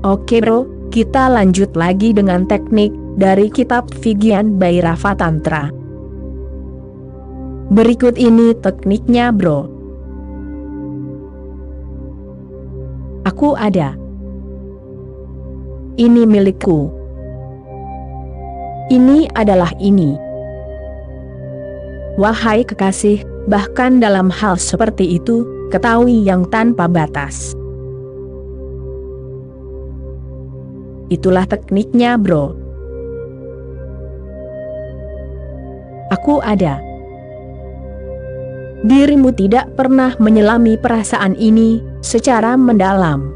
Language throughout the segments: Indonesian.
Oke bro, kita lanjut lagi dengan teknik dari kitab Vigyan Bhairava Tantra. Berikut ini tekniknya bro. Aku ada. Ini milikku. Ini adalah ini. Wahai kekasih, bahkan dalam hal seperti itu, ketahui yang tanpa batas. Itulah tekniknya bro. Aku ada. Dirimu tidak pernah menyelami perasaan ini secara mendalam.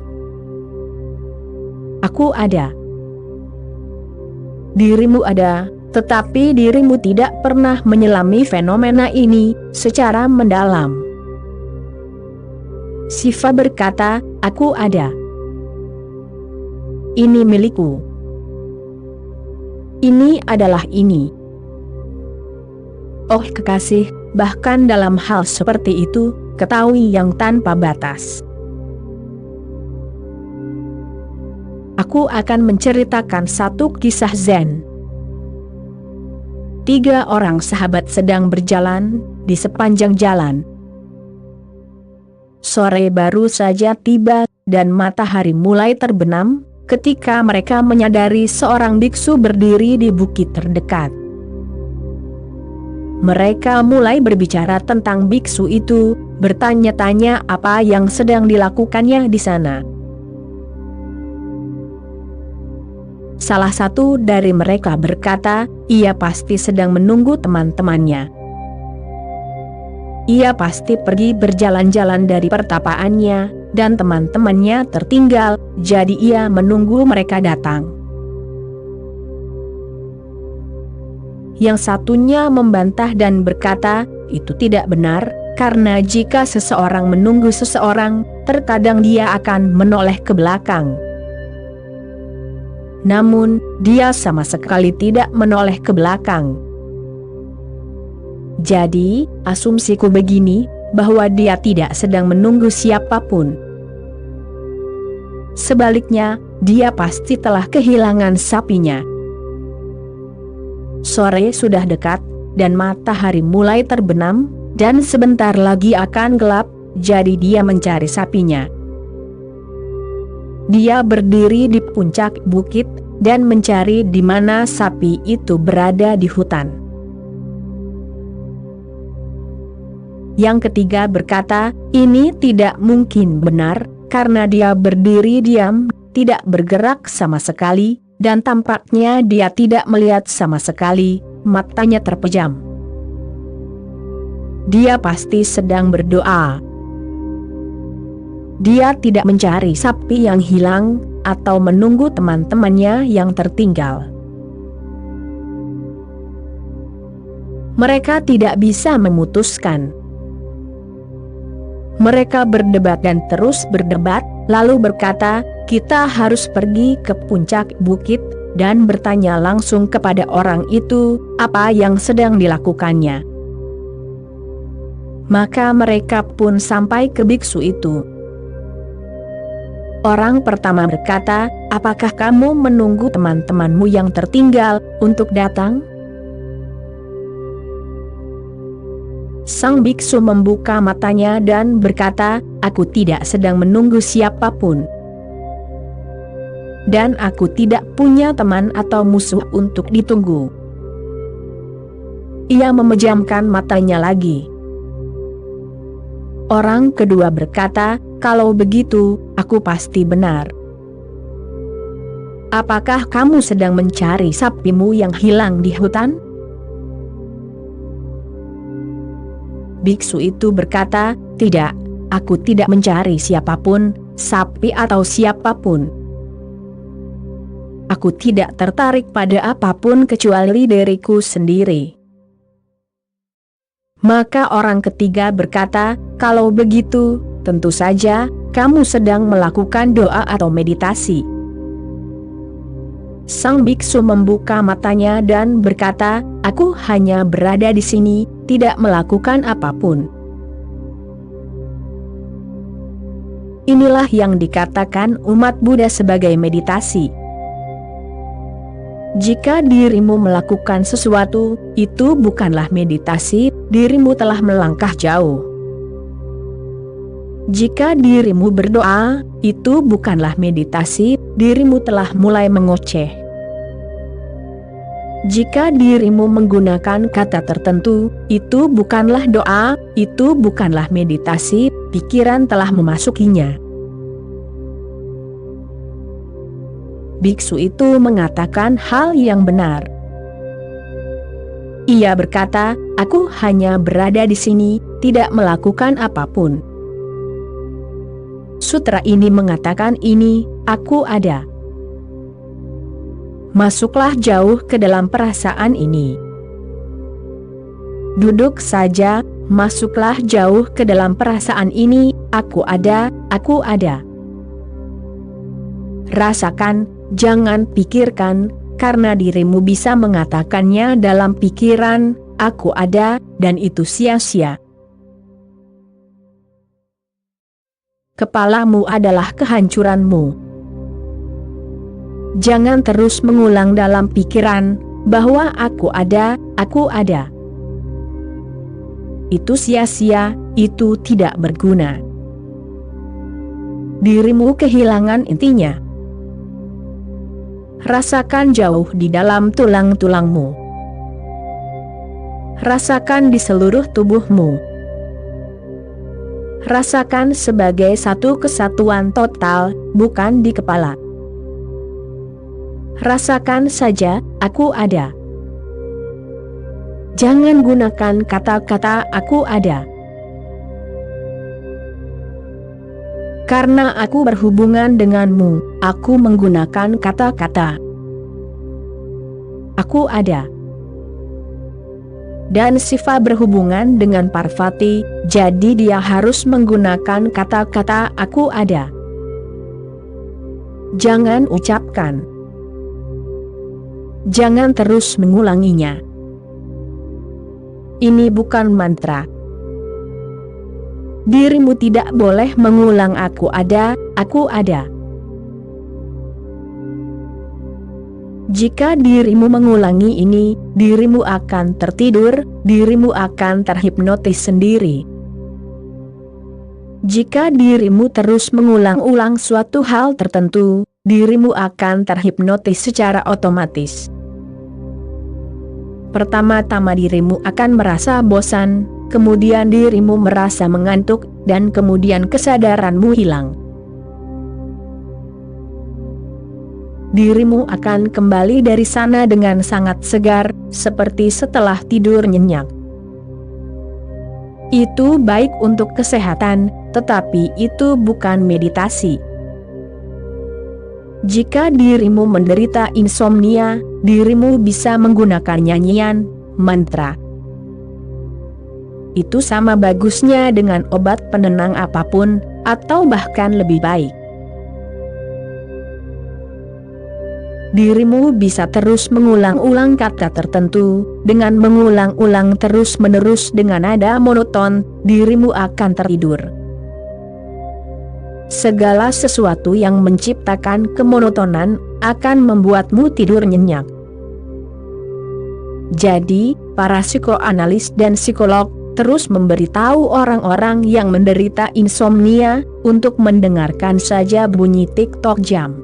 Aku ada. Dirimu ada, tetapi dirimu tidak pernah menyelami fenomena ini secara mendalam. Siva berkata, aku ada. Ini milikku. Ini adalah ini. Oh kekasih, bahkan dalam hal seperti itu, ketahui yang tanpa batas. Aku akan menceritakan satu kisah Zen. 3 orang sahabat sedang berjalan di sepanjang jalan. Sore baru saja tiba dan matahari mulai terbenam ketika mereka menyadari seorang biksu berdiri di bukit terdekat. Mereka mulai berbicara tentang biksu itu, bertanya-tanya apa yang sedang dilakukannya di sana. Salah satu dari mereka berkata, ia pasti sedang menunggu teman-temannya. Ia pasti pergi berjalan-jalan dari pertapaannya, dan teman-temannya tertinggal, jadi ia menunggu mereka datang. Yang satunya membantah dan berkata, itu tidak benar, karena jika seseorang menunggu seseorang, terkadang dia akan menoleh ke belakang. Namun, dia sama sekali tidak menoleh ke belakang. Jadi, asumsiku begini, bahwa dia tidak sedang menunggu siapapun. Sebaliknya, dia pasti telah kehilangan sapinya. Sore sudah dekat, dan matahari mulai terbenam, dan sebentar lagi akan gelap, jadi dia mencari sapinya. Dia berdiri di puncak bukit, dan mencari di mana sapi itu berada di hutan. Yang ketiga berkata, ini tidak mungkin benar, karena dia berdiri diam, tidak bergerak sama sekali, dan tampaknya dia tidak melihat sama sekali, matanya terpejam. Dia pasti sedang berdoa. Dia tidak mencari sapi yang hilang, atau menunggu teman-temannya yang tertinggal. Mereka tidak bisa memutuskan. Mereka berdebat dan terus berdebat, lalu berkata, kita harus pergi ke puncak bukit, dan bertanya langsung kepada orang itu, apa yang sedang dilakukannya. Maka mereka pun sampai ke biksu itu. Orang pertama berkata, apakah kamu menunggu teman-temanmu yang tertinggal untuk datang? Sang biksu membuka matanya dan berkata, aku tidak sedang menunggu siapapun. Dan aku tidak punya teman atau musuh untuk ditunggu. Ia memejamkan matanya lagi. Orang kedua berkata, kalau begitu, aku pasti benar. Apakah kamu sedang mencari sapimu yang hilang di hutan? Biksu itu berkata, tidak, aku tidak mencari siapapun, sapi atau siapapun. Aku tidak tertarik pada apapun kecuali diriku sendiri. Maka orang ketiga berkata, kalau begitu, tentu saja, kamu sedang melakukan doa atau meditasi. Sang biksu membuka matanya dan berkata, aku hanya berada di sini, tidak melakukan apapun. Inilah yang dikatakan umat Buddha sebagai meditasi. Jika dirimu melakukan sesuatu, itu bukanlah meditasi, dirimu telah melangkah jauh. Jika dirimu berdoa, itu bukanlah meditasi, dirimu telah mulai mengoceh. Jika dirimu menggunakan kata tertentu, itu bukanlah doa, itu bukanlah meditasi, pikiran telah memasukinya. Biksu itu mengatakan hal yang benar. Ia berkata, "Aku hanya berada di sini, tidak melakukan apapun." Sutra ini mengatakan ini, aku ada. Masuklah jauh ke dalam perasaan ini. Duduk saja, masuklah jauh ke dalam perasaan ini, aku ada, aku ada. Rasakan, jangan pikirkan, karena dirimu bisa mengatakannya dalam pikiran, aku ada, dan itu sia-sia. Kepalamu adalah kehancuranmu. Jangan terus mengulang dalam pikiran, bahwa aku ada, aku ada. Itu sia-sia, itu tidak berguna. Dirimu kehilangan intinya. Rasakan jauh di dalam tulang-tulangmu. Rasakan di seluruh tubuhmu. Rasakan sebagai satu kesatuan total, bukan di kepala. Rasakan saja, aku ada. Jangan gunakan kata-kata aku ada. Karena aku berhubungan denganmu, aku menggunakan kata-kata aku ada. Dan Siva berhubungan dengan Parvati, jadi dia harus menggunakan kata-kata aku ada. Jangan ucapkan. Jangan terus mengulanginya. Ini bukan mantra. Dirimu tidak boleh mengulang aku ada, aku ada. Jika dirimu mengulangi ini, dirimu akan tertidur, dirimu akan terhipnotis sendiri. Jika dirimu terus mengulang-ulang suatu hal tertentu, dirimu akan terhipnotis secara otomatis. Pertama-tama dirimu akan merasa bosan, kemudian dirimu merasa mengantuk, dan kemudian kesadaranmu hilang. Dirimu akan kembali dari sana dengan sangat segar, seperti setelah tidur nyenyak. Itu baik untuk kesehatan, tetapi itu bukan meditasi. Jika dirimu menderita insomnia, dirimu bisa menggunakan nyanyian, mantra. Itu sama bagusnya dengan obat penenang apapun, atau bahkan lebih baik. Dirimu bisa terus mengulang-ulang kata tertentu, dengan mengulang-ulang terus-menerus dengan nada monoton, dirimu akan tertidur. Segala sesuatu yang menciptakan kemonotonan, akan membuatmu tidur nyenyak. Jadi, para psikoanalis dan psikolog, terus memberitahu orang-orang yang menderita insomnia, untuk mendengarkan saja bunyi tik-tok jam.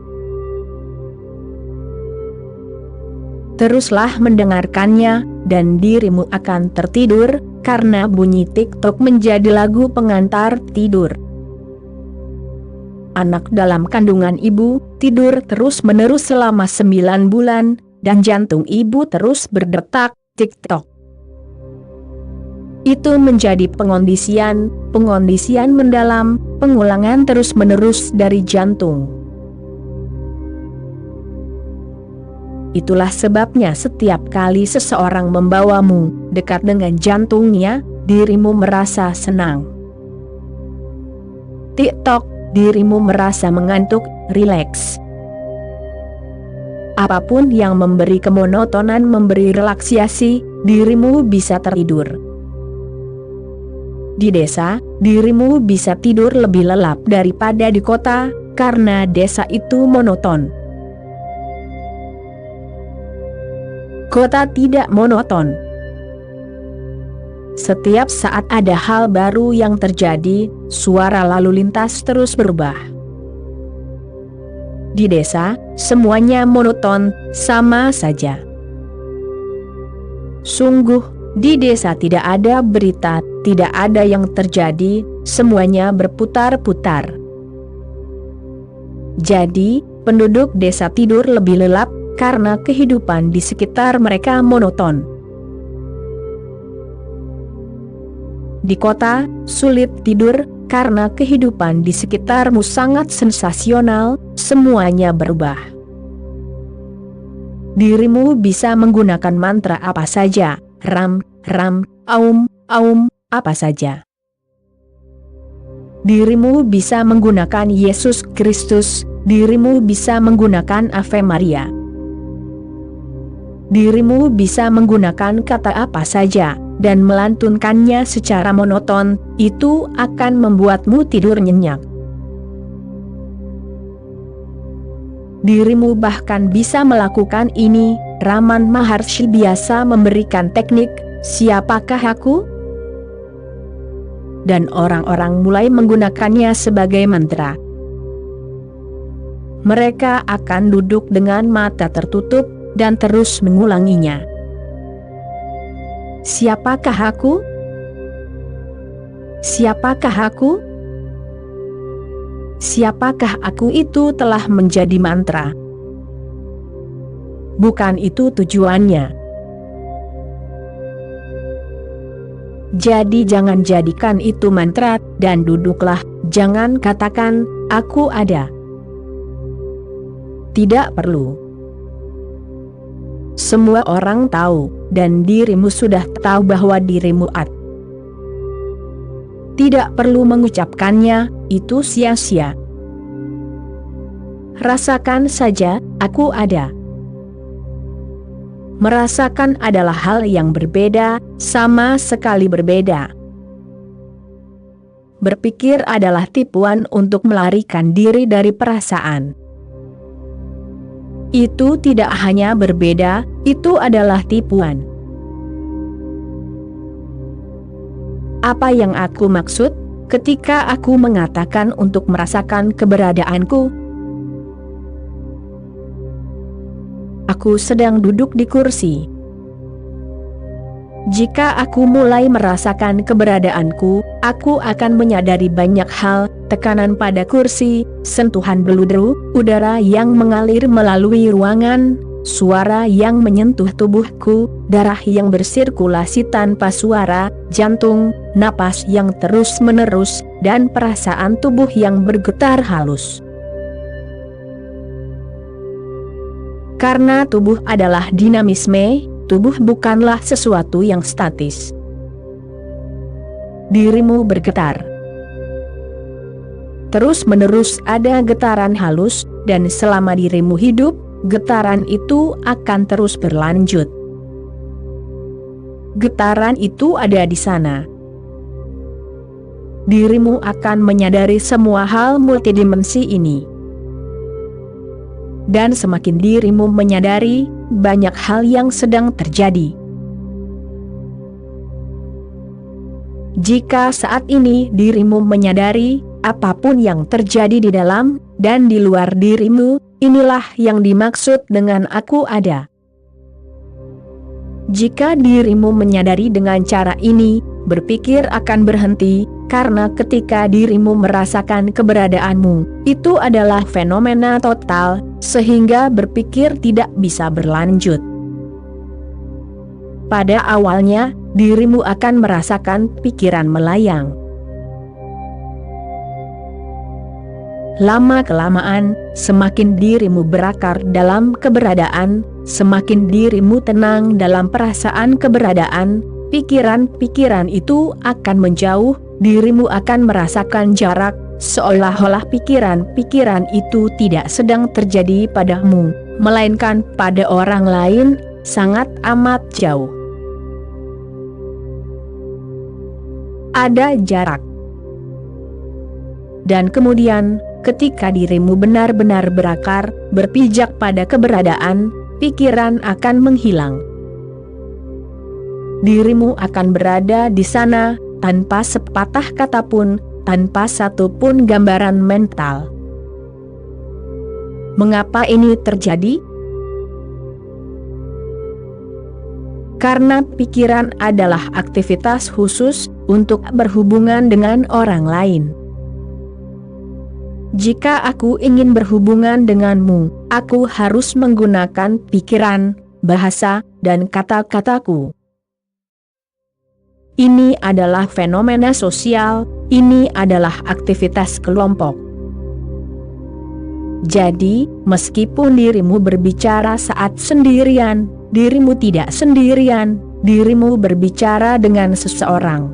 Teruslah mendengarkannya, dan dirimu akan tertidur, karena bunyi tik-tok menjadi lagu pengantar tidur. Anak dalam kandungan ibu, tidur terus-menerus selama 9 bulan, dan jantung ibu terus berdetak, tik-tok. Itu menjadi pengondisian mendalam, pengulangan terus-menerus dari jantung. Itulah sebabnya setiap kali seseorang membawamu dekat dengan jantungnya, dirimu merasa senang. Tik-tok, dirimu merasa mengantuk, rileks. Apapun yang memberi kemonotonan, memberi relaksasi, dirimu bisa tertidur. Di desa, dirimu bisa tidur lebih lelap daripada di kota, karena desa itu monoton. Kota tidak monoton. Setiap saat ada hal baru yang terjadi, suara lalu lintas terus berubah. Di desa, semuanya monoton, sama saja. Sungguh, di desa tidak ada berita, tidak ada yang terjadi, semuanya berputar-putar. Jadi, penduduk desa tidur lebih lelap, karena kehidupan di sekitar mereka monoton. Di kota, sulit tidur, karena kehidupan di sekitarmu sangat sensasional, semuanya berubah. Dirimu bisa menggunakan mantra apa saja, ram, ram, aum, aum, apa saja. Dirimu bisa menggunakan Yesus Kristus, dirimu bisa menggunakan Ave Maria. Dirimu bisa menggunakan kata apa saja, dan melantunkannya secara monoton, itu akan membuatmu tidur nyenyak. Dirimu bahkan bisa melakukan ini. Raman Maharshi biasa memberikan teknik, siapakah aku? Dan orang-orang mulai menggunakannya sebagai mantra. Mereka akan duduk dengan mata tertutup, dan terus mengulanginya. Siapakah aku? Siapakah aku? Siapakah aku itu telah menjadi mantra. Bukan itu tujuannya. Jadi jangan jadikan itu mantra, dan duduklah, jangan katakan, aku ada. Tidak perlu. Semua orang tahu, dan dirimu sudah tahu bahwa dirimu ada. Tidak perlu mengucapkannya, itu sia-sia. Rasakan saja, aku ada. Merasakan adalah hal yang berbeda, sama sekali berbeda. Berpikir adalah tipuan untuk melarikan diri dari perasaan. Itu tidak hanya berbeda, itu adalah tipuan. Apa yang aku maksud, ketika aku mengatakan untuk merasakan keberadaanku? Aku sedang duduk di kursi. Jika aku mulai merasakan keberadaanku, aku akan menyadari banyak hal, tekanan pada kursi, sentuhan beludru, udara yang mengalir melalui ruangan, suara yang menyentuh tubuhku, darah yang bersirkulasi tanpa suara, jantung, napas yang terus-menerus, dan perasaan tubuh yang bergetar halus. Karena tubuh adalah dinamisme, tubuh bukanlah sesuatu yang statis. Dirimu bergetar. Terus-menerus ada getaran halus, dan selama dirimu hidup, getaran itu akan terus berlanjut. Getaran itu ada di sana. Dirimu akan menyadari semua hal multidimensi ini. Dan semakin dirimu menyadari, banyak hal yang sedang terjadi. Jika saat ini dirimu menyadari, apapun yang terjadi di dalam dan di luar dirimu, inilah yang dimaksud dengan aku ada. Jika dirimu menyadari dengan cara ini, berpikir akan berhenti, karena ketika dirimu merasakan keberadaanmu, itu adalah fenomena total, sehingga berpikir tidak bisa berlanjut. Pada awalnya, dirimu akan merasakan pikiran melayang. Lama-kelamaan, semakin dirimu berakar dalam keberadaan, semakin dirimu tenang dalam perasaan keberadaan, pikiran-pikiran itu akan menjauh, dirimu akan merasakan jarak, seolah-olah pikiran-pikiran itu tidak sedang terjadi padamu, melainkan pada orang lain, sangat amat jauh. ada jarak. Dan kemudian, ketika dirimu benar-benar berakar, berpijak pada keberadaan, pikiran akan menghilang. Dirimu akan berada di sana, tanpa sepatah kata pun, tanpa satu pun gambaran mental. Mengapa ini terjadi? Karena pikiran adalah aktivitas khusus untuk berhubungan dengan orang lain. Jika aku ingin berhubungan denganmu, aku harus menggunakan pikiran, bahasa, dan kata-kataku. Ini adalah fenomena sosial, ini adalah aktivitas kelompok. Jadi, meskipun dirimu berbicara saat sendirian, dirimu tidak sendirian, dirimu berbicara dengan seseorang.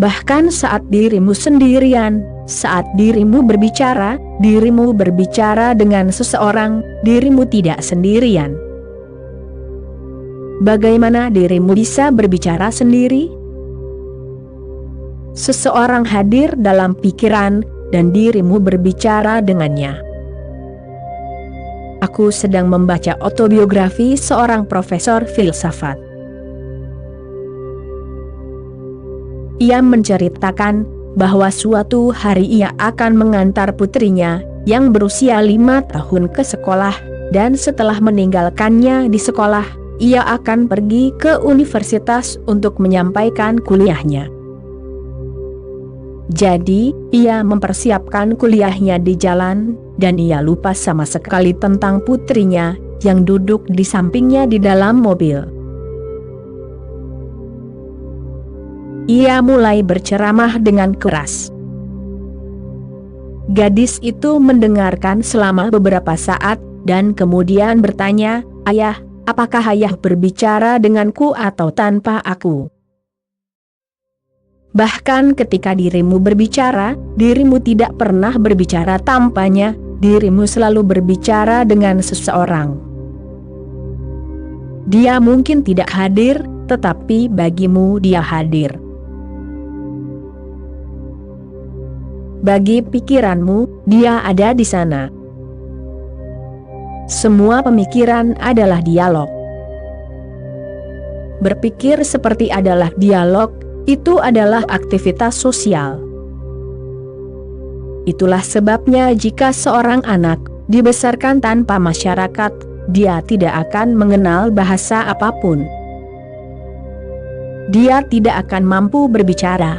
Bahkan saat dirimu sendirian, saat dirimu berbicara dengan seseorang, dirimu tidak sendirian. Bagaimana dirimu bisa berbicara sendiri? Seseorang hadir dalam pikiran, dan dirimu berbicara dengannya. Aku sedang membaca autobiografi seorang profesor filsafat. Ia menceritakan bahwa suatu hari ia akan mengantar putrinya yang berusia 5 tahun ke sekolah, dan setelah meninggalkannya di sekolah, ia akan pergi ke universitas untuk menyampaikan kuliahnya. Jadi, ia mempersiapkan kuliahnya di jalan, dan ia lupa sama sekali tentang putrinya yang duduk di sampingnya di dalam mobil. Ia mulai berceramah dengan keras. Gadis itu mendengarkan selama beberapa saat, dan kemudian bertanya, "Ayah, apakah ayah berbicara denganku atau tanpa aku?" Bahkan ketika dirimu berbicara, dirimu tidak pernah berbicara tanpanya, dirimu selalu berbicara dengan seseorang. Dia mungkin tidak hadir, tetapi bagimu dia hadir. Bagi pikiranmu, dia ada di sana. Semua pemikiran adalah dialog. Berpikir seperti adalah dialog, itu adalah aktivitas sosial. Itulah sebabnya jika seorang anak dibesarkan tanpa masyarakat, dia tidak akan mengenal bahasa apapun. Dia tidak akan mampu berbicara.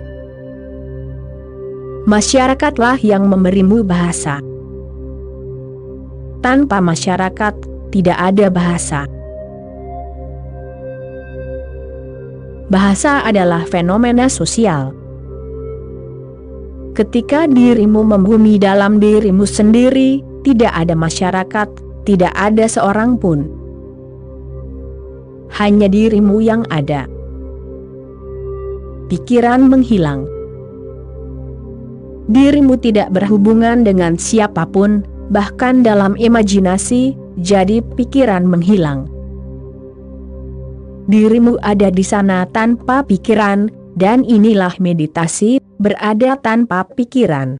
Masyarakatlah yang memberimu bahasa. Tanpa masyarakat, tidak ada bahasa. Bahasa adalah fenomena sosial. Ketika dirimu membumi dalam dirimu sendiri, tidak ada masyarakat, tidak ada seorang pun. Hanya dirimu yang ada. Pikiran menghilang. Dirimu tidak berhubungan dengan siapapun, bahkan dalam imajinasi, jadi pikiran menghilang. Dirimu ada di sana tanpa pikiran, dan inilah meditasi, berada tanpa pikiran.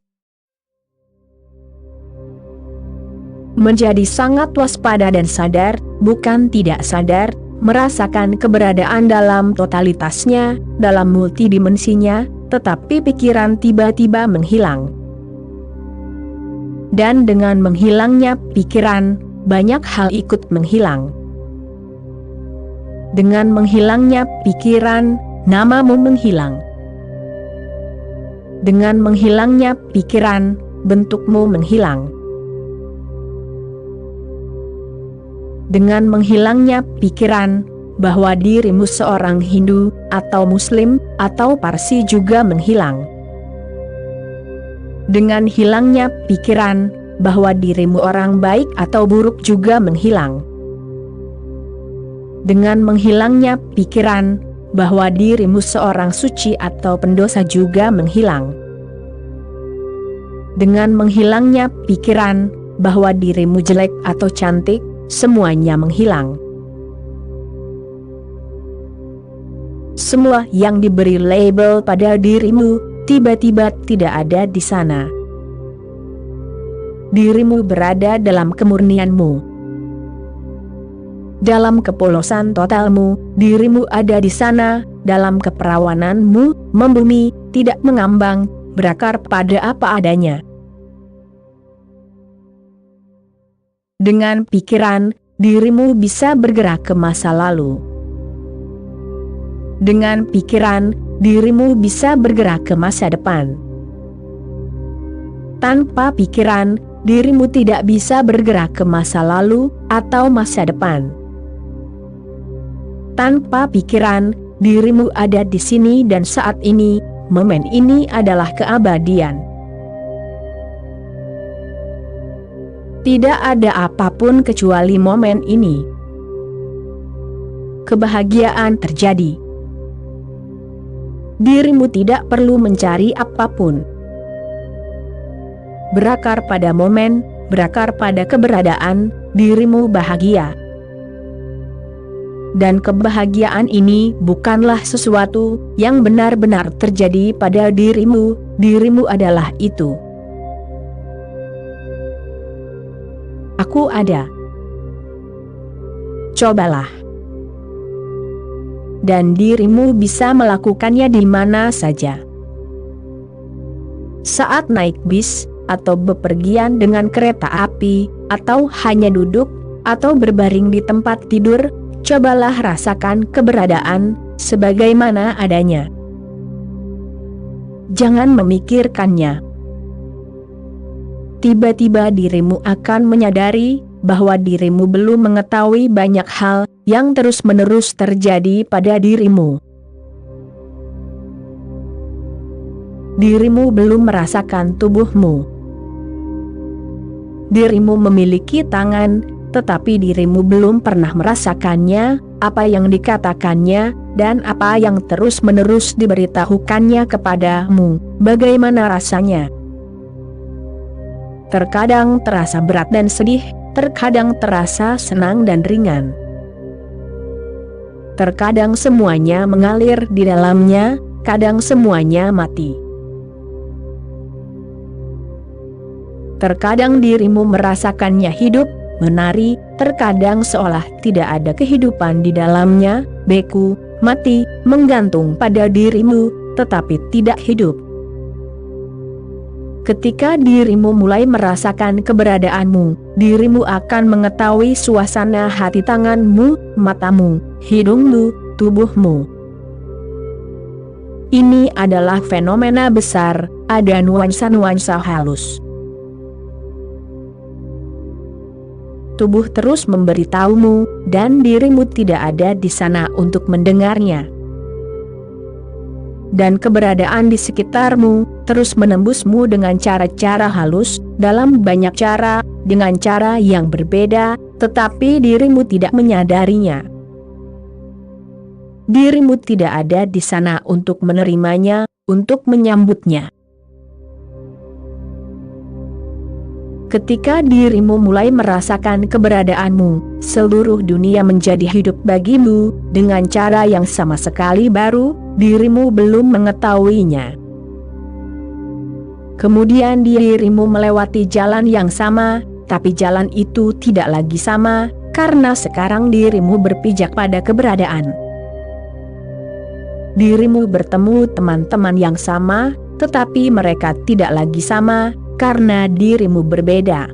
Menjadi sangat waspada dan sadar, bukan tidak sadar, merasakan keberadaan dalam totalitasnya, dalam multidimensinya, tetapi pikiran tiba-tiba menghilang. Dan dengan menghilangnya pikiran, banyak hal ikut menghilang. Dengan menghilangnya pikiran, namamu menghilang. Dengan menghilangnya pikiran, bentukmu menghilang. Dengan menghilangnya pikiran, bahwa dirimu seorang Hindu, atau Muslim, atau Parsi juga menghilang. Dengan hilangnya pikiran, bahwa dirimu orang baik atau buruk juga menghilang. Dengan menghilangnya pikiran, bahwa dirimu seorang suci atau pendosa juga menghilang. Dengan menghilangnya pikiran, bahwa dirimu jelek atau cantik, semuanya menghilang. Semua yang diberi label pada dirimu, tiba-tiba tidak ada di sana. Dirimu berada dalam kemurnianmu. Dalam kepolosan totalmu, dirimu ada di sana, dalam keperawananmu, membumi, tidak mengambang, berakar pada apa adanya. Dengan pikiran, dirimu bisa bergerak ke masa lalu. Dengan pikiran, dirimu bisa bergerak ke masa depan. Tanpa pikiran, dirimu tidak bisa bergerak ke masa lalu atau masa depan. Tanpa pikiran, dirimu ada di sini dan saat ini, momen ini adalah keabadian. Tidak ada apapun kecuali momen ini. Kebahagiaan terjadi. Dirimu tidak perlu mencari apapun. Berakar pada momen, berakar pada keberadaan, dirimu bahagia. Dan kebahagiaan ini bukanlah sesuatu yang benar-benar terjadi pada dirimu, dirimu adalah itu. Aku ada. Cobalah. Dan dirimu bisa melakukannya di mana saja. Saat naik bis, atau bepergian dengan kereta api, atau hanya duduk, atau berbaring di tempat tidur, cobalah rasakan keberadaan, sebagaimana adanya. Jangan memikirkannya. Tiba-tiba dirimu akan menyadari bahwa dirimu belum mengetahui banyak hal yang terus-menerus terjadi pada dirimu. Dirimu belum merasakan tubuhmu. Dirimu memiliki tangan, tetapi dirimu belum pernah merasakannya, apa yang dikatakannya, dan apa yang terus-menerus diberitahukannya kepadamu, bagaimana rasanya. Terkadang terasa berat dan sedih, terkadang terasa senang dan ringan. Terkadang semuanya mengalir di dalamnya, kadang semuanya mati. Terkadang dirimu merasakannya hidup, menari, terkadang seolah tidak ada kehidupan di dalamnya, beku, mati, menggantung pada dirimu, tetapi tidak hidup. Ketika dirimu mulai merasakan keberadaanmu, dirimu akan mengetahui suasana hati, tanganmu, matamu, hidungmu, tubuhmu. Ini adalah fenomena besar, ada nuansa-nuansa halus. Tubuh terus memberitahumu, dan dirimu tidak ada di sana untuk mendengarnya. Dan keberadaan di sekitarmu terus menembusmu dengan cara-cara halus, dalam banyak cara, dengan cara yang berbeda, tetapi dirimu tidak menyadarinya. Dirimu tidak ada di sana untuk menerimanya, untuk menyambutnya. Ketika dirimu mulai merasakan keberadaanmu, seluruh dunia menjadi hidup bagimu, dengan cara yang sama sekali baru, dirimu belum mengetahuinya. Kemudian dirimu melewati jalan yang sama, tapi jalan itu tidak lagi sama, karena sekarang dirimu berpijak pada keberadaan. Dirimu bertemu teman-teman yang sama, tetapi mereka tidak lagi sama, karena dirimu berbeda.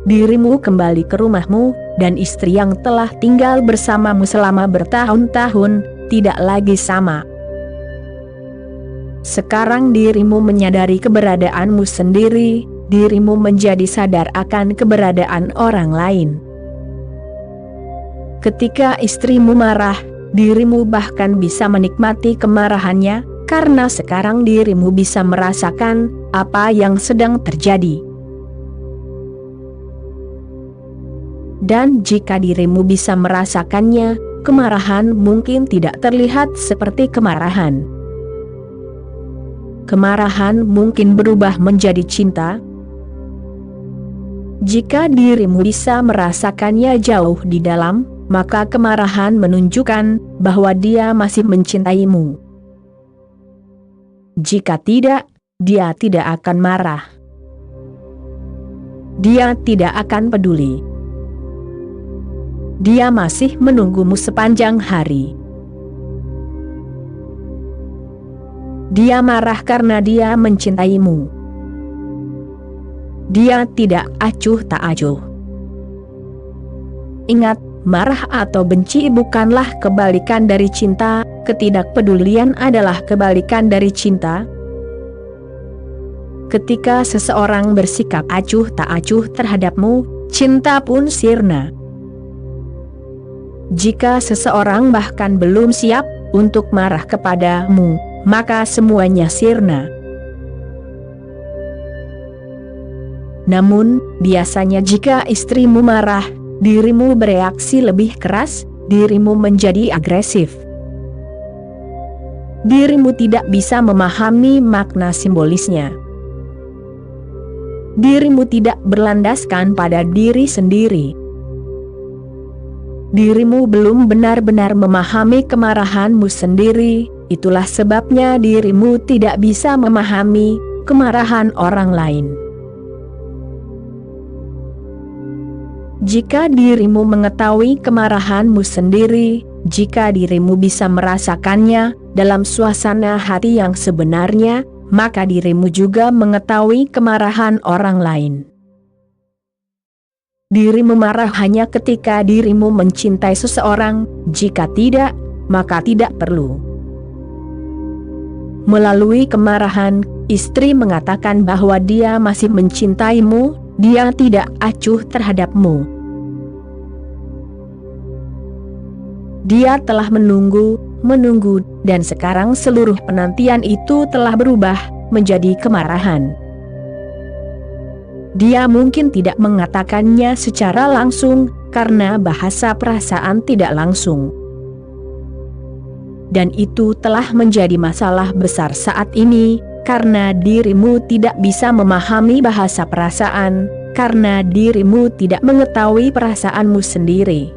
Dirimu kembali ke rumahmu, dan istri yang telah tinggal bersamamu selama bertahun-tahun, tidak lagi sama. Sekarang dirimu menyadari keberadaanmu sendiri, dirimu menjadi sadar akan keberadaan orang lain. Ketika istrimu marah, dirimu bahkan bisa menikmati kemarahannya, karena sekarang dirimu bisa merasakan apa yang sedang terjadi. Dan jika dirimu bisa merasakannya, kemarahan mungkin tidak terlihat seperti kemarahan. Kemarahan mungkin berubah menjadi cinta. Jika dirimu bisa merasakannya jauh di dalam, maka kemarahan menunjukkan bahwa dia masih mencintaimu. Jika tidak, dia tidak akan marah. Dia tidak akan peduli. Dia masih menunggumu sepanjang hari. Dia marah karena dia mencintaimu. Dia tidak acuh tak acuh. Ingat, marah atau benci bukanlah kebalikan dari cinta, ketidakpedulian adalah kebalikan dari cinta. Ketika seseorang bersikap acuh tak acuh terhadapmu, cinta pun sirna. Jika seseorang bahkan belum siap untuk marah kepadamu, maka semuanya sirna. Namun, biasanya jika istrimu marah, dirimu bereaksi lebih keras, dirimu menjadi agresif. Dirimu tidak bisa memahami makna simbolisnya. Dirimu tidak berlandaskan pada diri sendiri. Dirimu belum benar-benar memahami kemarahanmu sendiri, itulah sebabnya dirimu tidak bisa memahami kemarahan orang lain. Jika dirimu mengetahui kemarahanmu sendiri, jika dirimu bisa merasakannya dalam suasana hati yang sebenarnya, maka dirimu juga mengetahui kemarahan orang lain. Dirimu marah hanya ketika dirimu mencintai seseorang, jika tidak, maka tidak perlu. Melalui kemarahan, istri mengatakan bahwa dia masih mencintaimu, dia tidak acuh terhadapmu. Dia telah menunggu, dan sekarang seluruh penantian itu telah berubah menjadi kemarahan. Dia mungkin tidak mengatakannya secara langsung, karena bahasa perasaan tidak langsung. Dan itu telah menjadi masalah besar saat ini, karena dirimu tidak bisa memahami bahasa perasaan, karena dirimu tidak mengetahui perasaanmu sendiri.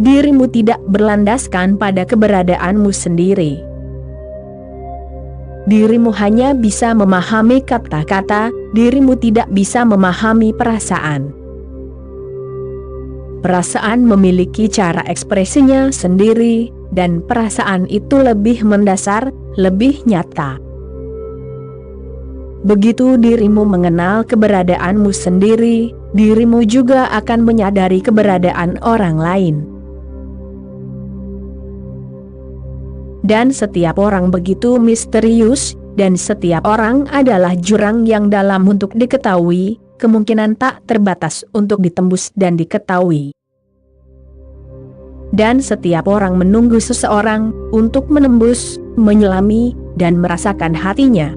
Dirimu tidak berlandaskan pada keberadaanmu sendiri. Dirimu hanya bisa memahami kata-kata, dirimu tidak bisa memahami perasaan. Perasaan memiliki cara ekspresinya sendiri, dan perasaan itu lebih mendasar, lebih nyata. Begitu dirimu mengenal keberadaanmu sendiri, dirimu juga akan menyadari keberadaan orang lain. Dan setiap orang begitu misterius, dan setiap orang adalah jurang yang dalam untuk diketahui, kemungkinan tak terbatas untuk ditembus dan diketahui. Dan setiap orang menunggu seseorang untuk menembus, menyelami, dan merasakan hatinya.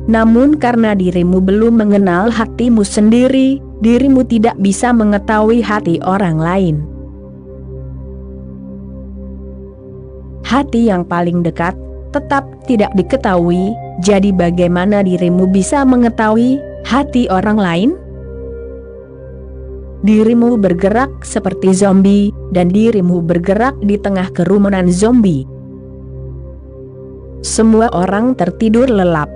Namun karena dirimu belum mengenal hatimu sendiri, dirimu tidak bisa mengetahui hati orang lain. Hati yang paling dekat tetap tidak diketahui, jadi bagaimana dirimu bisa mengetahui hati orang lain? Dirimu bergerak seperti zombie, dan dirimu bergerak di tengah kerumunan zombie. Semua orang tertidur lelap.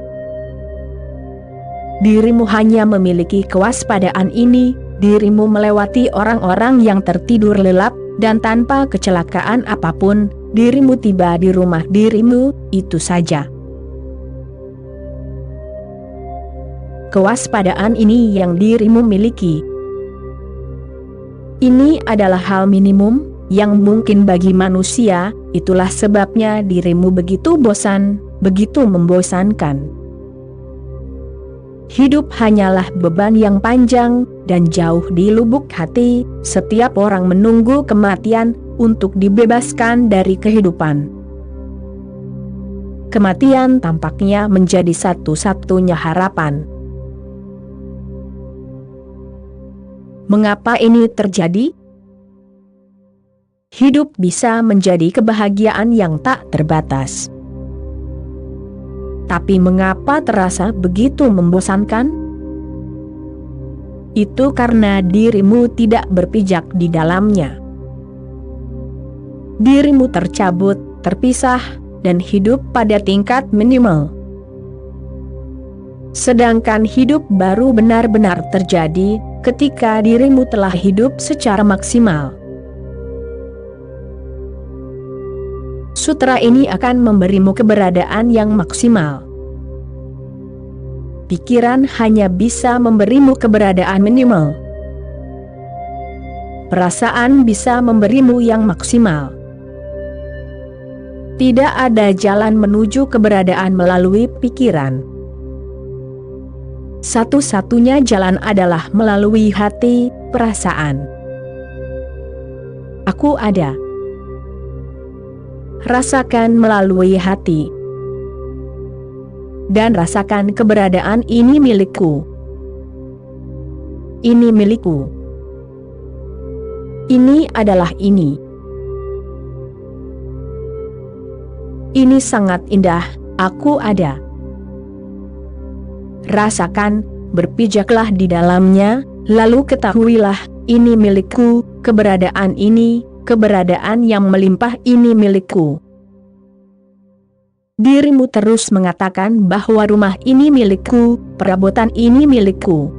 Dirimu hanya memiliki kewaspadaan ini, dirimu melewati orang-orang yang tertidur lelap, dan tanpa kecelakaan apapun, dirimu tiba di rumah dirimu, itu saja. Kewaspadaan ini yang dirimu miliki. Ini adalah hal minimum yang mungkin bagi manusia, itulah sebabnya dirimu begitu bosan, begitu membosankan. Hidup hanyalah beban yang panjang dan jauh di lubuk hati, setiap orang menunggu kematian untuk dibebaskan dari kehidupan. Kematian tampaknya menjadi satu-satunya harapan. Mengapa ini terjadi? Hidup bisa menjadi kebahagiaan yang tak terbatas. Tapi mengapa terasa begitu membosankan? itu karena dirimu tidak berpijak di dalamnya. Dirimu tercabut, terpisah, dan hidup pada tingkat minimal. Sedangkan hidup baru benar-benar terjadi ketika dirimu telah hidup secara maksimal. Sutra ini akan memberimu keberadaan yang maksimal. Pikiran hanya bisa memberimu keberadaan minimal. Perasaan bisa memberimu yang maksimal. Tidak ada jalan menuju keberadaan melalui pikiran. Satu-satunya jalan adalah melalui hati, perasaan. Aku ada. Rasakan melalui hati. Dan rasakan keberadaan ini milikku. Ini milikku. Ini adalah ini. Ini sangat indah, aku ada. Rasakan, berpijaklah di dalamnya, lalu ketahuilah, ini milikku, keberadaan ini, keberadaan yang melimpah ini milikku. Dirimu terus mengatakan bahwa rumah ini milikku, perabotan ini milikku.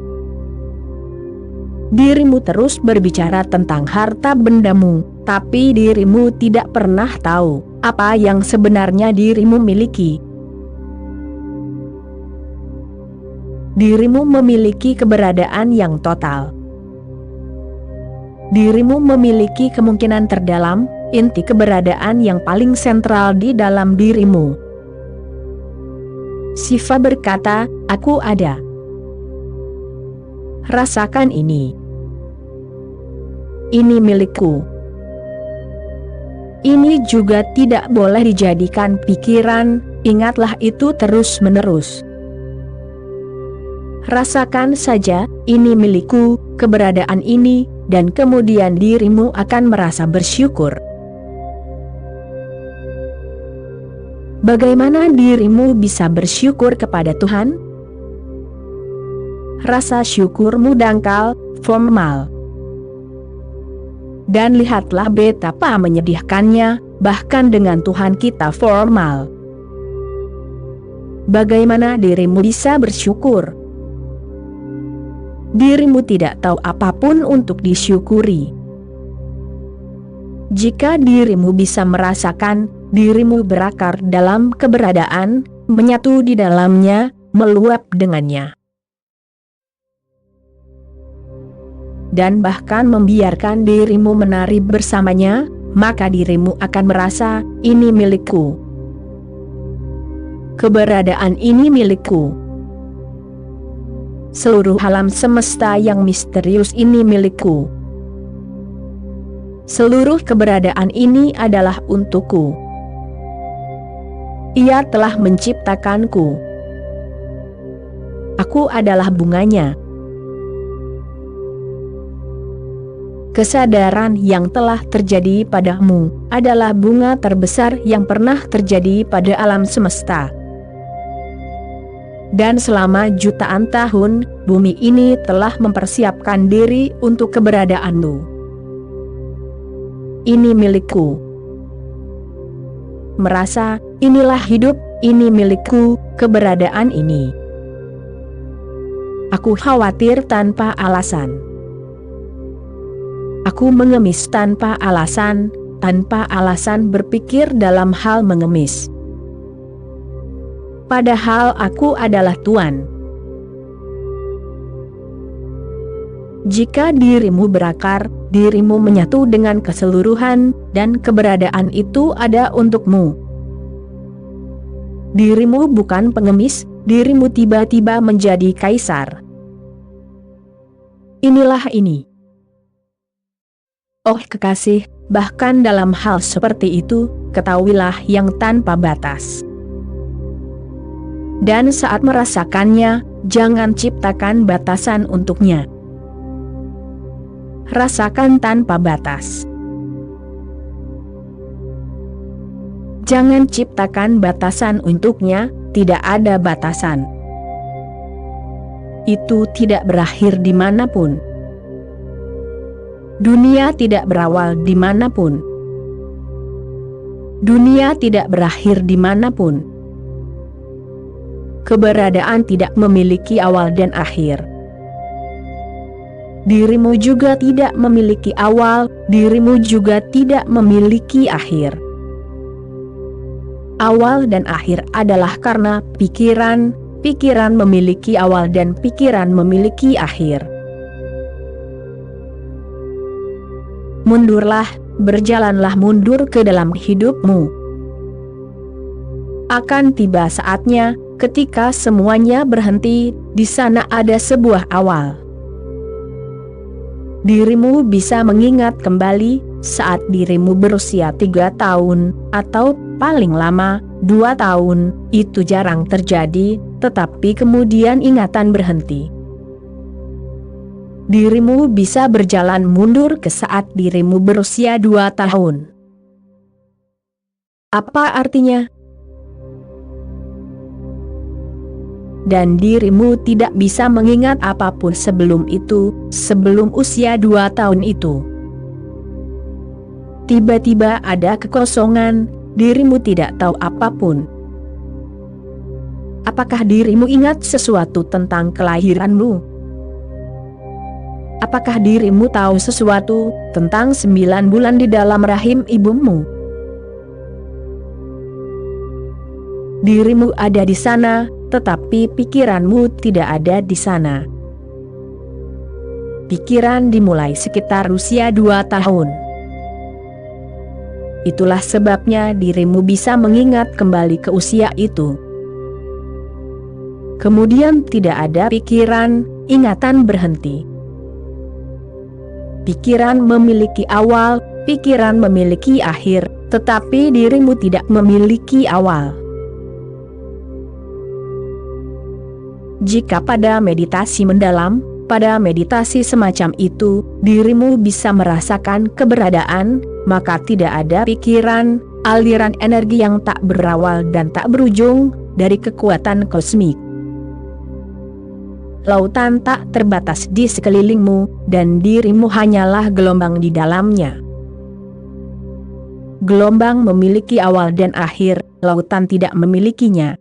Dirimu terus berbicara tentang harta bendamu, tapi dirimu tidak pernah tahu apa yang sebenarnya dirimu miliki. Dirimu memiliki keberadaan yang total. Dirimu memiliki kemungkinan terdalam, inti keberadaan yang paling sentral di dalam dirimu. Siva berkata, aku ada. Rasakan ini. Ini milikku. Ini juga tidak boleh dijadikan pikiran, ingatlah itu terus-menerus. Rasakan saja, ini milikku, keberadaan ini, dan kemudian dirimu akan merasa bersyukur. Bagaimana dirimu bisa bersyukur kepada Tuhan? Rasa syukurmu dangkal, formal. Dan lihatlah betapa menyedihkannya, bahkan dengan Tuhan kita formal. Bagaimana dirimu bisa bersyukur? Dirimu tidak tahu apapun untuk disyukuri. Jika dirimu bisa merasakan, dirimu berakar dalam keberadaan, menyatu di dalamnya, meluap dengannya. Dan bahkan membiarkan dirimu menari bersamanya, maka dirimu akan merasa, ini milikku. Keberadaan ini milikku. Seluruh alam semesta yang misterius ini milikku. Seluruh keberadaan ini adalah untukku. Ia telah menciptakanku. Aku adalah bunganya. Kesadaran yang telah terjadi padamu adalah bunga terbesar yang pernah terjadi pada alam semesta. Dan selama jutaan tahun, bumi ini telah mempersiapkan diri untuk keberadaanmu. Ini milikku. Merasa, inilah hidup, ini milikku, keberadaan ini. Aku khawatir tanpa alasan. Aku mengemis tanpa alasan berpikir dalam hal mengemis. Padahal aku adalah Tuan. Jika dirimu berakar, dirimu menyatu dengan keseluruhan, dan keberadaan itu ada untukmu. Dirimu bukan pengemis, dirimu tiba-tiba menjadi kaisar. Inilah ini. Oh kekasih, bahkan dalam hal seperti itu, ketahuilah yang tanpa batas. Dan saat merasakannya, jangan ciptakan batasan untuknya. Rasakan tanpa batas. Jangan ciptakan batasan untuknya, tidak ada batasan. itu tidak berakhir dimanapun. Dunia tidak berawal dimanapun. Dunia tidak berakhir dimanapun. Keberadaan tidak memiliki awal dan akhir. Dirimu juga tidak memiliki awal, dirimu juga tidak memiliki akhir. Awal dan akhir adalah karena pikiran, pikiran memiliki awal dan pikiran memiliki akhir. Mundurlah, berjalanlah mundur ke dalam hidupmu. Akan tiba saatnya, ketika semuanya berhenti, di sana ada sebuah awal. Dirimu bisa mengingat kembali saat dirimu berusia 3 tahun, atau paling lama 2 tahun, itu jarang terjadi, tetapi kemudian ingatan berhenti. Dirimu bisa berjalan mundur ke saat dirimu berusia 2 tahun. Apa artinya? Dan dirimu tidak bisa mengingat apapun sebelum itu, sebelum usia 2 tahun itu. Tiba-tiba ada kekosongan, dirimu tidak tahu apapun. Apakah dirimu ingat sesuatu tentang kelahiranmu? Apakah dirimu tahu sesuatu tentang 9 bulan di dalam rahim ibumu? Dirimu ada di sana, tetapi pikiranmu tidak ada di sana. Pikiran dimulai sekitar usia 2 tahun. Itulah sebabnya dirimu bisa mengingat kembali ke usia itu. Kemudian tidak ada pikiran, ingatan berhenti. Pikiran memiliki awal, pikiran memiliki akhir, tetapi dirimu tidak memiliki awal. Jika pada meditasi mendalam, pada meditasi semacam itu, dirimu bisa merasakan keberadaan, maka tidak ada pikiran, aliran energi yang tak berawal dan tak berujung, dari kekuatan kosmik. Lautan tak terbatas di sekelilingmu, dan dirimu hanyalah gelombang di dalamnya. Gelombang memiliki awal dan akhir, lautan tidak memilikinya.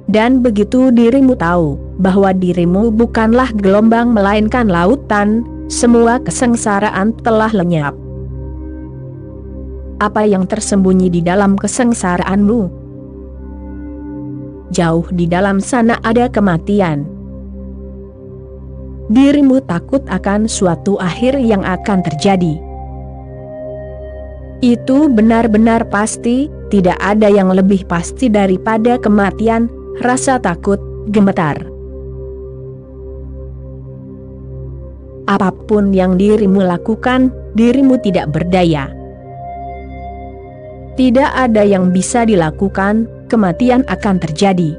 Dan begitu dirimu tahu bahwa dirimu bukanlah gelombang melainkan lautan, semua kesengsaraan telah lenyap. Apa yang tersembunyi di dalam kesengsaraanmu? Jauh di dalam sana ada kematian. Dirimu takut akan suatu akhir yang akan terjadi. Itu benar-benar pasti, tidak ada yang lebih pasti daripada kematian, rasa takut, gemetar. Apapun yang dirimu lakukan, dirimu tidak berdaya. Tidak ada yang bisa dilakukan, kematian akan terjadi.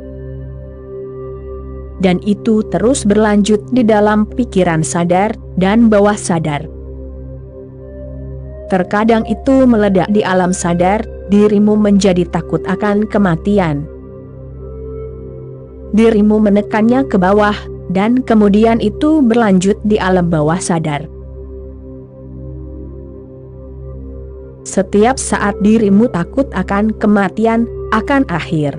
Dan itu terus berlanjut di dalam pikiran sadar dan bawah sadar. Terkadang itu meledak di alam sadar, dirimu menjadi takut akan kematian. Dirimu menekannya ke bawah, dan kemudian itu berlanjut di alam bawah sadar. Setiap saat dirimu takut akan kematian, akan akhir.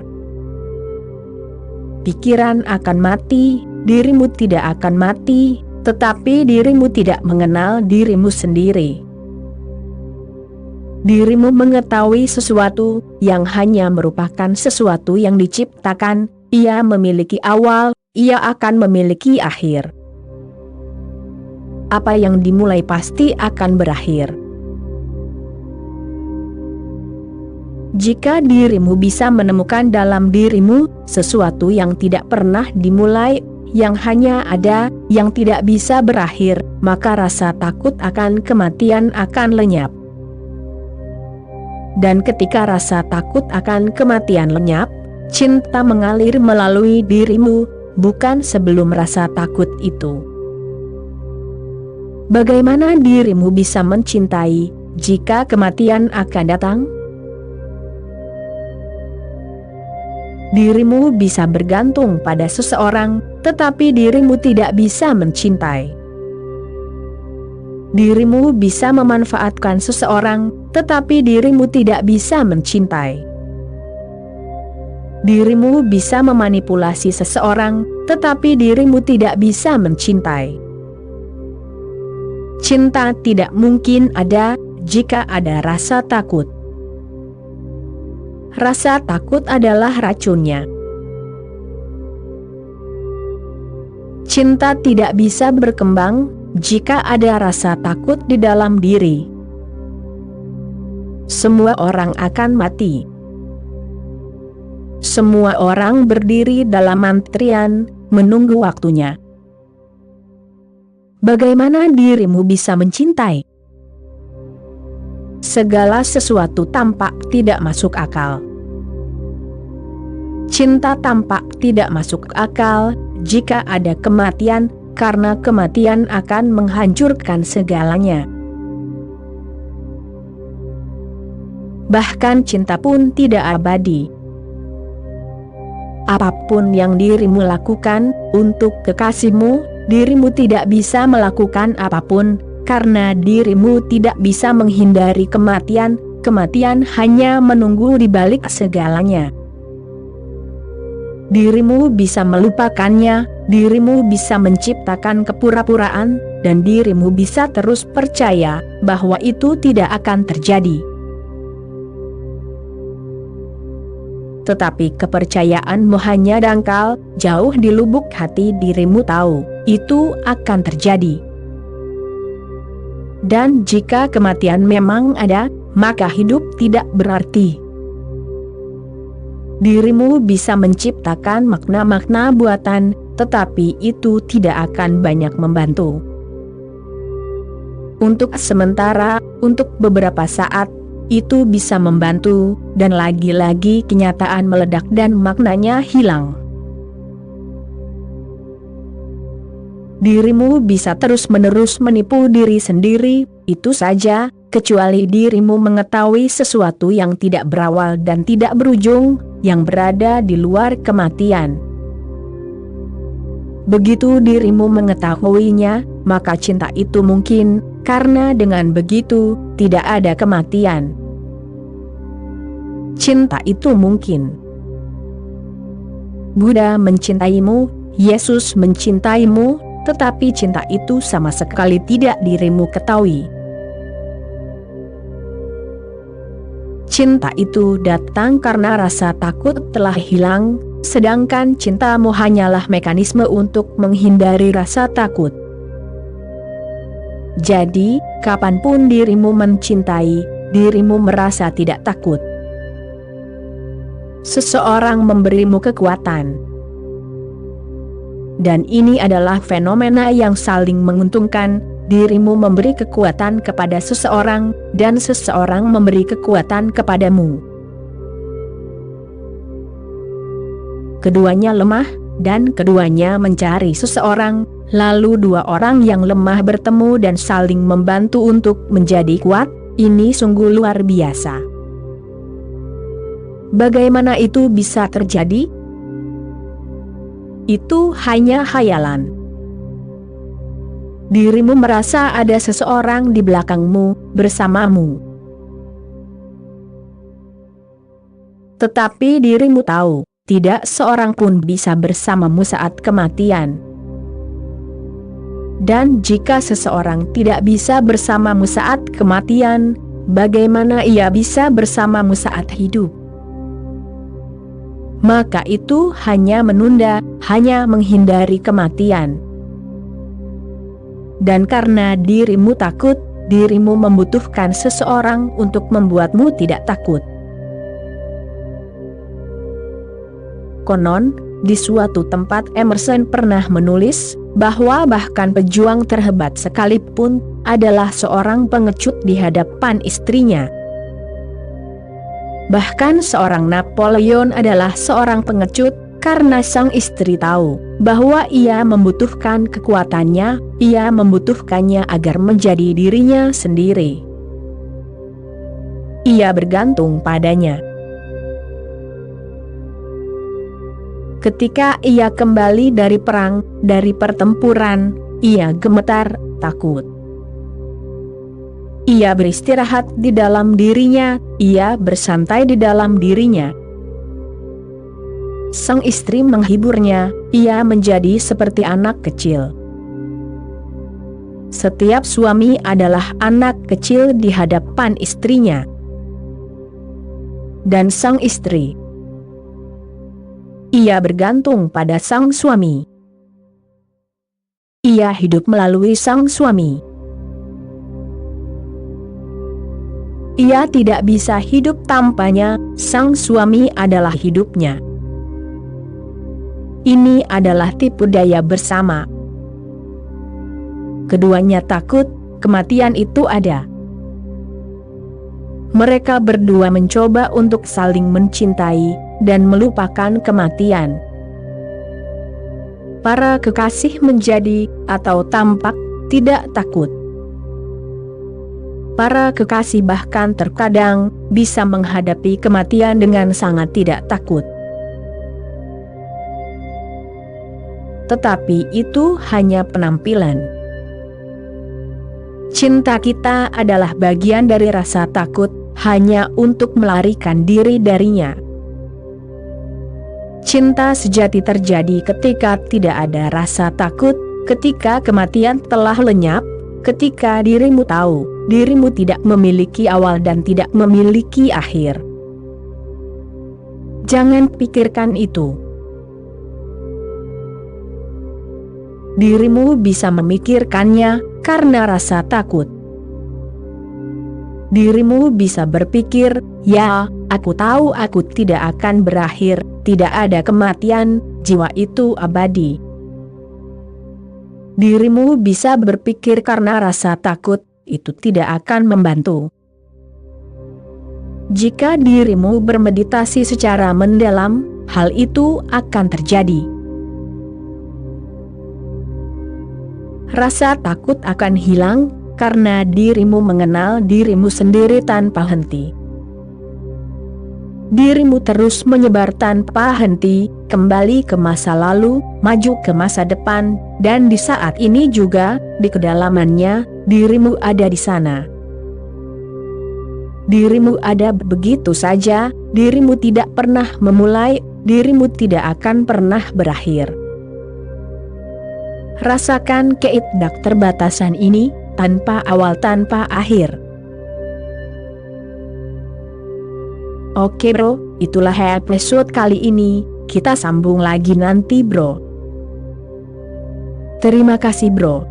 Pikiran akan mati, dirimu tidak akan mati, tetapi dirimu tidak mengenal dirimu sendiri. Dirimu mengetahui sesuatu yang hanya merupakan sesuatu yang diciptakan, ia memiliki awal, ia akan memiliki akhir. Apa yang dimulai pasti akan berakhir. Jika dirimu bisa menemukan dalam dirimu sesuatu yang tidak pernah dimulai, yang hanya ada, yang tidak bisa berakhir, maka rasa takut akan kematian akan lenyap. Dan ketika rasa takut akan kematian lenyap, cinta mengalir melalui dirimu, bukan sebelum rasa takut itu. Bagaimana dirimu bisa mencintai jika kematian akan datang? Dirimu bisa bergantung pada seseorang, tetapi dirimu tidak bisa mencintai. Dirimu bisa memanfaatkan seseorang, tetapi dirimu tidak bisa mencintai. Dirimu bisa memanipulasi seseorang, tetapi dirimu tidak bisa mencintai. Cinta tidak mungkin ada jika ada rasa takut. Rasa takut adalah racunnya. Cinta tidak bisa berkembang jika ada rasa takut di dalam diri. Semua orang akan mati. Semua orang berdiri dalam antrian, menunggu waktunya. Bagaimana dirimu bisa mencintai? Segala sesuatu tampak tidak masuk akal. Cinta tampak tidak masuk akal jika ada kematian, karena kematian akan menghancurkan segalanya. Bahkan cinta pun tidak abadi. Apapun yang dirimu lakukan untuk kekasihmu, dirimu tidak bisa melakukan apapun, karena dirimu tidak bisa menghindari kematian. Kematian hanya menunggu di balik segalanya. Dirimu bisa melupakannya, dirimu bisa menciptakan kepura-puraan, dan dirimu bisa terus percaya bahwa itu tidak akan terjadi. Tetapi kepercayaanmu hanya dangkal, jauh di lubuk hati dirimu tahu, itu akan terjadi. Dan jika kematian memang ada, maka hidup tidak berarti. Dirimu bisa menciptakan makna-makna buatan, tetapi itu tidak akan banyak membantu. Untuk sementara, untuk beberapa saat, itu bisa membantu, dan lagi-lagi kenyataan meledak dan maknanya hilang. Dirimu bisa terus-menerus menipu diri sendiri, itu saja, kecuali dirimu mengetahui sesuatu yang tidak berawal dan tidak berujung, yang berada di luar kematian. Begitu dirimu mengetahuinya, maka cinta itu mungkin, karena dengan begitu, tidak ada kematian. Cinta itu mungkin. Buddha mencintaimu, Yesus mencintaimu, tetapi cinta itu sama sekali tidak dirimu ketahui. Cinta itu datang karena rasa takut telah hilang, sedangkan cintamu hanyalah mekanisme untuk menghindari rasa takut. Jadi, kapanpun dirimu mencintai, dirimu merasa tidak takut. Seseorang memberimu kekuatan. Dan ini adalah fenomena yang saling menguntungkan, dirimu memberi kekuatan kepada seseorang, dan seseorang memberi kekuatan kepadamu. Keduanya lemah, dan keduanya mencari seseorang, lalu dua orang yang lemah bertemu dan saling membantu untuk menjadi kuat, ini sungguh luar biasa. Bagaimana itu bisa terjadi? Itu hanya khayalan. Dirimu merasa ada seseorang di belakangmu, bersamamu. Tetapi dirimu tahu, tidak seorang pun bisa bersamamu saat kematian. Dan jika seseorang tidak bisa bersamamu saat kematian, bagaimana ia bisa bersamamu saat hidup? Maka itu hanya menunda, hanya menghindari kematian. Dan karena dirimu takut, dirimu membutuhkan seseorang untuk membuatmu tidak takut. Konon, di suatu tempat Emerson pernah menulis, bahwa bahkan pejuang terhebat sekalipun, adalah seorang pengecut di hadapan istrinya. Bahkan seorang Napoleon adalah seorang pengecut, karena sang istri tahu bahwa ia membutuhkan kekuatannya, ia membutuhkannya agar menjadi dirinya sendiri. Ia bergantung padanya. Ketika ia kembali dari perang, dari pertempuran, ia gemetar, takut. Ia beristirahat di dalam dirinya, ia bersantai di dalam dirinya. Sang istri menghiburnya, ia menjadi seperti anak kecil. Setiap suami adalah anak kecil di hadapan istrinya. Dan sang istri, ia bergantung pada sang suami. Ia hidup melalui sang suami. Ia tidak bisa hidup tanpanya, sang suami adalah hidupnya. Ini adalah tipu daya bersama. Keduanya takut, kematian itu ada. Mereka berdua mencoba untuk saling mencintai, dan melupakan kematian. Para kekasih menjadi, atau tampak, tidak takut. Para kekasih bahkan terkadang, bisa menghadapi kematian dengan sangat tidak takut. Tetapi itu hanya penampilan. Cinta kita adalah bagian dari rasa takut, hanya untuk melarikan diri darinya. Cinta sejati terjadi ketika tidak ada rasa takut, ketika kematian telah lenyap, ketika dirimu tahu, dirimu tidak memiliki awal dan tidak memiliki akhir. Jangan pikirkan itu. Dirimu bisa memikirkannya karena rasa takut. Dirimu bisa berpikir, ya, aku tahu aku tidak akan berakhir, tidak ada kematian, jiwa itu abadi. Dirimu bisa berpikir karena rasa takut, itu tidak akan membantu. Jika dirimu bermeditasi secara mendalam, hal itu akan terjadi. Rasa takut akan hilang, karena dirimu mengenal dirimu sendiri tanpa henti. Dirimu terus menyebar tanpa henti, kembali ke masa lalu, maju ke masa depan, dan di saat ini juga, di kedalamannya, dirimu ada di sana. Dirimu ada begitu saja, dirimu tidak pernah memulai, dirimu tidak akan pernah berakhir. Rasakan keterbatasan ini, tanpa awal tanpa akhir. Oke bro, itulah episode kali ini, kita sambung lagi nanti bro. Terima kasih bro.